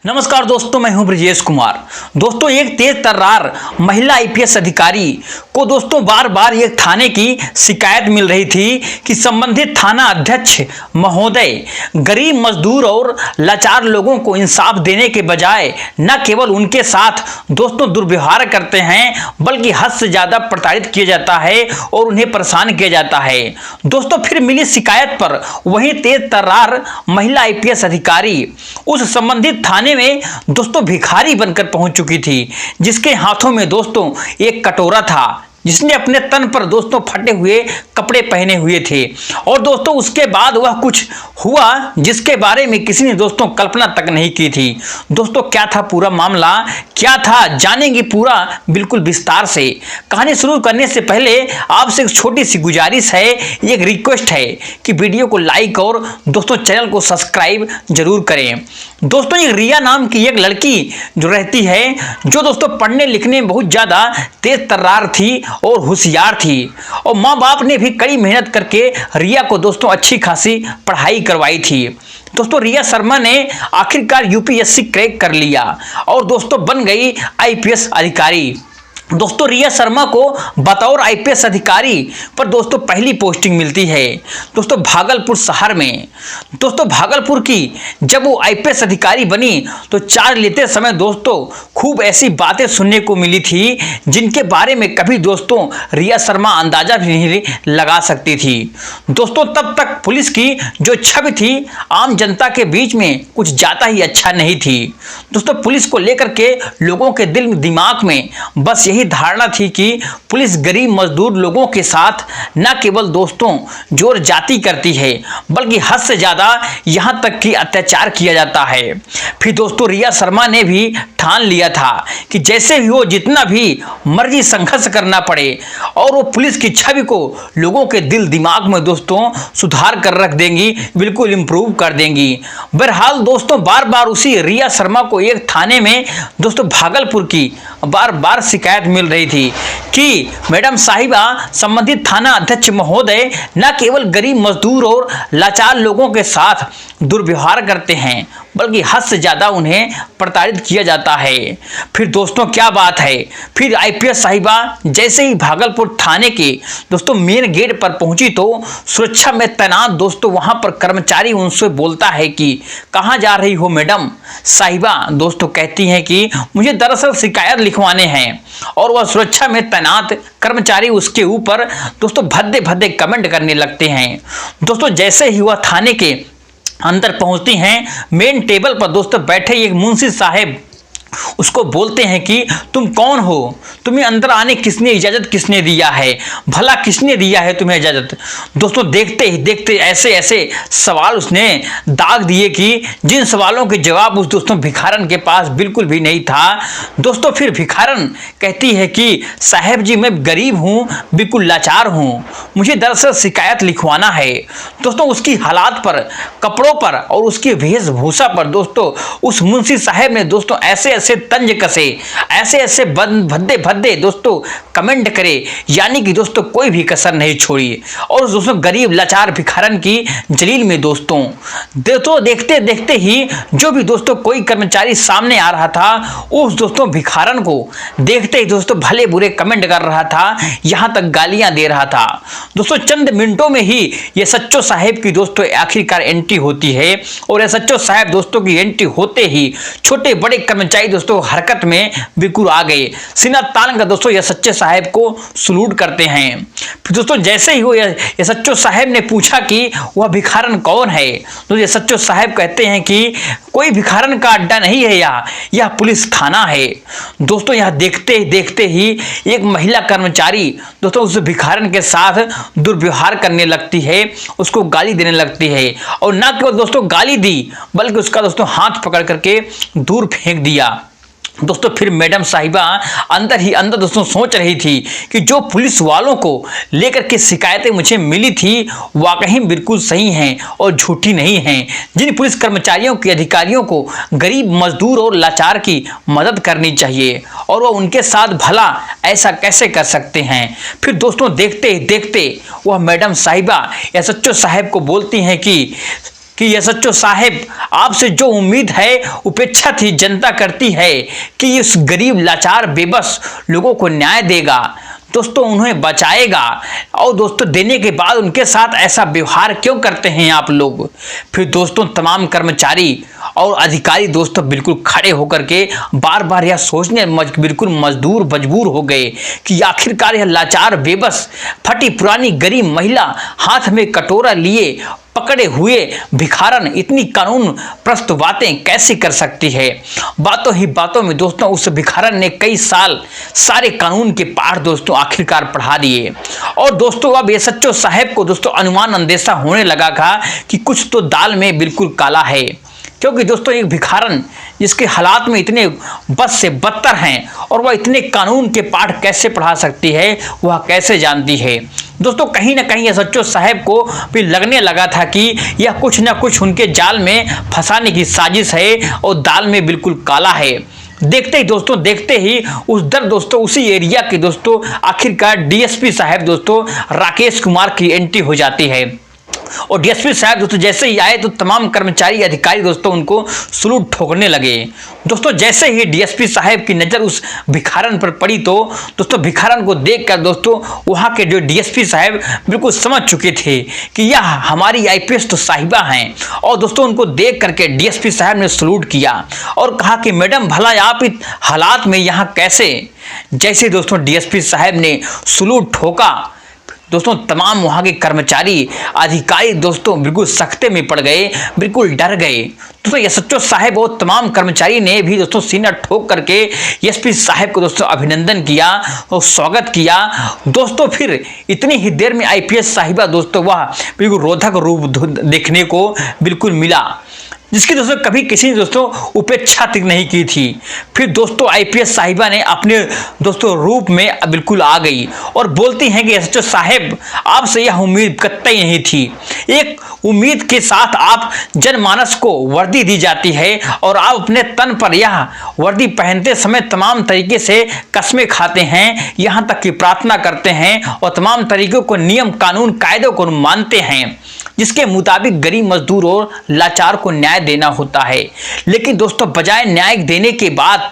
नमस्कार दोस्तों, मैं हूं ब्रजेश कुमार। दोस्तों, एक तेज तर्रार महिला आईपीएस अधिकारी को दोस्तों बार बार एक थाने की शिकायत मिल रही थी कि संबंधित थाना अध्यक्ष महोदय गरीब मजदूर और लाचार लोगों को इंसाफ देने के बजाय न केवल उनके साथ दोस्तों दुर्व्यवहार करते हैं, बल्कि हद से ज्यादा प्रताड़ित किया जाता है और उन्हें परेशान किया जाता है। दोस्तों, फिर मिली शिकायत पर वही तेज तर्रार महिला आईपीएस अधिकारी उस संबंधित थाने में दोस्तों भिखारी बनकर पहुंच चुकी थी, जिसके हाथों में दोस्तों एक कटोरा था, जिसने अपने तन पर दोस्तों फटे हुए कपड़े पहने हुए थे। और दोस्तों उसके बाद वह कुछ हुआ जिसके बारे में किसी ने दोस्तों कल्पना तक नहीं की थी। दोस्तों, क्या था पूरा मामला, क्या था, जानेंगे पूरा बिल्कुल विस्तार से। कहानी शुरू करने से पहले आपसे एक छोटी सी गुजारिश है, एक रिक्वेस्ट है कि वीडियो को लाइक और दोस्तों चैनल को सब्सक्राइब जरूर करें। दोस्तों, एक रिया नाम की एक लड़की जो रहती है, जो दोस्तों पढ़ने लिखने में बहुत ज्यादा तेज तर्रार थी और होशियार थी, और माँ बाप ने भी कड़ी मेहनत करके रिया को दोस्तों अच्छी खासी पढ़ाई करवाई थी। दोस्तों, रिया शर्मा ने आखिरकार यूपीएससी क्रैक कर लिया और दोस्तों बन गई आईपीएस अधिकारी। दोस्तों, रिया शर्मा को बतौर आईपीएस अधिकारी पर दोस्तों पहली पोस्टिंग मिलती है दोस्तों भागलपुर शहर में। दोस्तों, भागलपुर की जब वो आईपीएस अधिकारी बनी तो चार्ज लेते समय दोस्तों खूब ऐसी बातें सुनने को मिली थी जिनके बारे में कभी दोस्तों रिया शर्मा अंदाजा भी नहीं लगा सकती थी। दोस्तों, तब तक पुलिस की जो छवि थी आम जनता के बीच में कुछ ज्यादा ही अच्छा नहीं थी। दोस्तों, पुलिस को लेकर के लोगों के दिल दिमाग में बस यही धारणा थी कि पुलिस गरीब मजदूर लोगों के साथ न केवल दोस्तों जोर जाती करती है, बल्कि हद से ज्यादा यहां तक कि अत्याचार किया जाता है। फिर दोस्तों रिया शर्मा ने भी ठान लिया था कि जैसे भी हो, जितना भी मर्जी संघर्ष करना पड़े, और वो पुलिस की छवि को लोगों के दिल दिमाग में दोस्तों सुधार कर रख देंगी, बिल्कुल इंप्रूव कर देंगी। बहरहाल दोस्तों बार बार उसी रिया शर्मा को एक थाने में दोस्तों भागलपुर की बार बार शिकायत मिल रही थी कि मैडम साहिबा, संबंधित थाना अध्यक्ष महोदय न केवल गरीब मजदूर और लाचार लोगों के साथ दुर्व्यवहार करते हैं, बल्कि हद से ज्यादा उन्हें प्रताड़ित किया जाता है। फिर दोस्तों क्या बात है, फिर आईपीएस साहिबा जैसे ही भागलपुर थाने के दोस्तों मेन गेट पर पहुंची तो सुरक्षा में तैनात दोस्तों वहां पर कर्मचारी उनसे बोलता है कि कहां जा रही हो मैडम साहिबा। दोस्तों कहती हैं कि मुझे दरअसल शिकायत लिखवाने हैं, और वह सुरक्षा में तैनात कर्मचारी उसके ऊपर दोस्तों भद्दे भद्दे कमेंट करने लगते हैं। दोस्तों, जैसे ही वह थाने के अंदर पहुंचती हैं, मेन टेबल पर दोस्तों बैठे एक मुंशी साहब उसको बोलते हैं कि तुम कौन हो, तुम्हें अंदर आने किसने इजाजत किसने दिया है, भला किसने दिया है तुम्हें इजाजत। दोस्तों देखते ही देखते ऐसे ऐसे सवाल उसने दाग दिए कि जिन सवालों के जवाब उस दोस्तों भिखारन के पास बिल्कुल भी नहीं था। दोस्तों फिर भिखारन कहती है कि साहब जी, मैं गरीब हूँ, बिल्कुल लाचार हूँ, मुझे दरअसल शिकायत लिखवाना है। दोस्तों उसकी हालात पर, कपड़ों पर और उसकी वेशभूषा पर दोस्तों उस मुंशी साहब ने दोस्तों ऐसे ऐसे तंज कसे, ऐसे ऐसे भद्दे भद्दे दोस्तों कमेंट करे, यानी कि दोस्तों कोई भी कसर नहीं छोड़ी। और दोस्तों गरीब लाचार भिखारन की जलील में दोस्तों देखते देखते ही जो भी दोस्तों कोई कर्मचारी सामने आ रहा था, उस दोस्तों भिखारन को देखते ही दोस्तों भले बुरे कमेंट कर रहा था, यहां तक गालियां दे रहा था। दोस्तों चंद मिनटों में ही ये सच्चो साहब की दोस्तों आखिरकार एंट्री होती है, और ये सच्चो साहब दोस्तों की एंट्री होते ही छोटे बड़े कर्मचारी दोस्तों हरकत में बिल्कुल आ गए। सीना तान कर दोस्तों ये सच्चे साहब को सलूट करते हैं। फिर दोस्तों जैसे ही वो ये सच्चो साहब ने पूछा कि वह भिखारन कौन है, तो ये सच्चो साहब कहते हैं कि कोई भिखारन का अड्डा नहीं है, यह पुलिस थाना है। दोस्तों यहाँ देखते ही एक महिला कर्मचारी दोस्तों उस भिखारन के साथ दुर्व्यवहार करने लगती है, उसको गाली देने लगती है, और ना केवल दोस्तों गाली दी बल्कि उसका दोस्तों हाथ पकड़ करके दूर फेंक दिया। दोस्तों फिर मैडम साहिबा अंदर ही अंदर दोस्तों सोच रही थी कि जो पुलिस वालों को लेकर के शिकायतें मुझे मिली थी वाकई बिल्कुल सही हैं और झूठी नहीं हैं। जिन पुलिस कर्मचारियों की, अधिकारियों को गरीब मजदूर और लाचार की मदद करनी चाहिए, और वह उनके साथ भला ऐसा कैसे कर सकते हैं। फिर दोस्तों देखते ही देखते वह मैडम साहिबा या सच्चो साहब को बोलती हैं कि कि एसएचओ साहब आपसे जो उम्मीद है उपेक्षा थी जनता करती है कि इस गरीब लाचार बेबस लोगों को न्याय देगा, दोस्तों उन्हें बचाएगा। और दोस्तों देने के बाद उनके साथ ऐसा व्यवहार क्यों करते हैं आप लोग। फिर दोस्तों तमाम कर्मचारी और अधिकारी दोस्तों बिल्कुल खड़े होकर के बार बार यह सोचने बिल्कुल मजबूर हो गए कि आखिरकार यह लाचार बेबस फटी पुरानी गरीब महिला हाथ में कटोरा लिए पकड़े हुए भिखारन इतनी कानून प्रस्त बातें कैसे कर सकती है। बातों ही बातों में दोस्तों उस भिखारन ने कई साल सारे कानून के पाठ दोस्तों आखिरकार पढ़ा दिए। और दोस्तों अब एसएचओ साहब को दोस्तों अनुमान अंदेशा होने लगा था कि कुछ तो दाल में बिल्कुल काला है, क्योंकि दोस्तों एक भिखारन जिसके हालात में इतने बद से बदतर हैं और वह इतने कानून के पाठ कैसे पढ़ा सकती है, वह कैसे जानती है। दोस्तों कहीं ना कहीं एसएचओ साहब को भी लगने लगा था कि यह कुछ ना कुछ उनके जाल में फंसाने की साजिश है और दाल में बिल्कुल काला है। देखते ही उस दर दोस्तों उसी एरिया के दोस्तों आखिरकार डीएसपी साहब दोस्तों राकेश कुमार की एंट्री हो जाती है। और डीएसपी साहब दोस्तों जैसे ही आए तो तमाम कर्मचारी अधिकारी दोस्तों उनको सलूट ठोकने लगे। दोस्तों जैसे ही डीएसपी साहब की नज़र उस भिखारन पर पड़ी तो दोस्तों भिखारन को देखकर दोस्तों वहाँ के जो डीएसपी साहब बिल्कुल समझ चुके थे कि यह हमारी आईपीएस तो साहिबा हैं। और दोस्तों उनको देख करके डीएसपी साहब ने सलूट किया और कहा कि मैडम भला आप इस हालात में यहाँ कैसे। जैसे दोस्तों डीएसपी साहब ने सलूट ठोका दोस्तों तमाम वहाँ के कर्मचारी अधिकारी दोस्तों बिल्कुल सख्ते में पड़ गए, बिल्कुल डर गए। दोस्तों एसएचओ साहब और तमाम कर्मचारी ने भी दोस्तों सीना ठोक करके एसपी साहब को दोस्तों अभिनंदन किया और स्वागत किया। दोस्तों फिर इतनी ही देर में आईपीएस साहिबा दोस्तों वह बिल्कुल रोधक रूप देखने को बिल्कुल मिला, जिसकी दोस्तों कभी किसी ने दोस्तों उपेक्षा तक नहीं की थी। फिर दोस्तों आईपीएस साहिबा ने अपने दोस्तों रूप में बिल्कुल आ गई और बोलती हैं कि एसएचओ साहब आपसे यह उम्मीद कतई नहीं थी। एक उम्मीद के साथ आप जनमानस को वर्दी दी जाती है और आप अपने तन पर यह वर्दी पहनते समय तमाम तरीके से कस्में खाते हैं, यहाँ तक कि प्रार्थना करते हैं और तमाम तरीकों को नियम कानून कायदों को मानते हैं, जिसके मुताबिक गरीब मजदूर और लाचार को न्याय देना होता है। लेकिन दोस्तों बजाय न्याय देने के बाद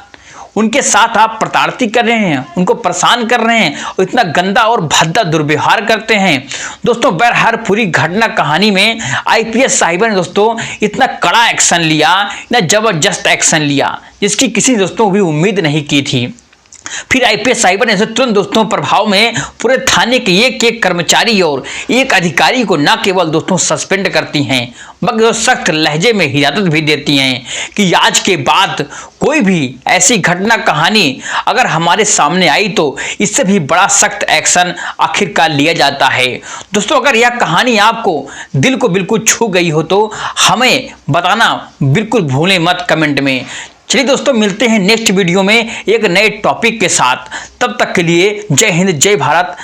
उनके साथ आप प्रताड़ती कर रहे हैं, उनको परेशान कर रहे हैं और इतना गंदा और भद्दा दुर्व्यवहार करते हैं। दोस्तों बहरहाल पूरी घटना कहानी में आईपीएस साहिबा ने दोस्तों इतना कड़ा एक्शन लिया, इतना जबरदस्त एक्शन लिया, जिसकी किसी दोस्तों भी उम्मीद नहीं की थी। फिर आईपीएस साहिबा ने तुरंत दोस्तों प्रभाव में पूरे थाने के एक कर्मचारी और एक अधिकारी को न केवल दोस्तों सस्पेंड करती हैं, बल्कि सख्त लहजे में हिदायत भी देती हैं कि आज के बाद कोई भी ऐसी घटना कहानी अगर हमारे सामने आई तो इससे भी बड़ा सख्त एक्शन आखिरकार लिया जाता है। दोस्तों अगर यह कहानी आपको दिल को बिल्कुल छू गई हो तो हमें बताना बिल्कुल भूलें मत कमेंट में। चलिए दोस्तों मिलते हैं नेक्स्ट वीडियो में एक नए टॉपिक के साथ, तब तक के लिए जय हिंद जय भारत।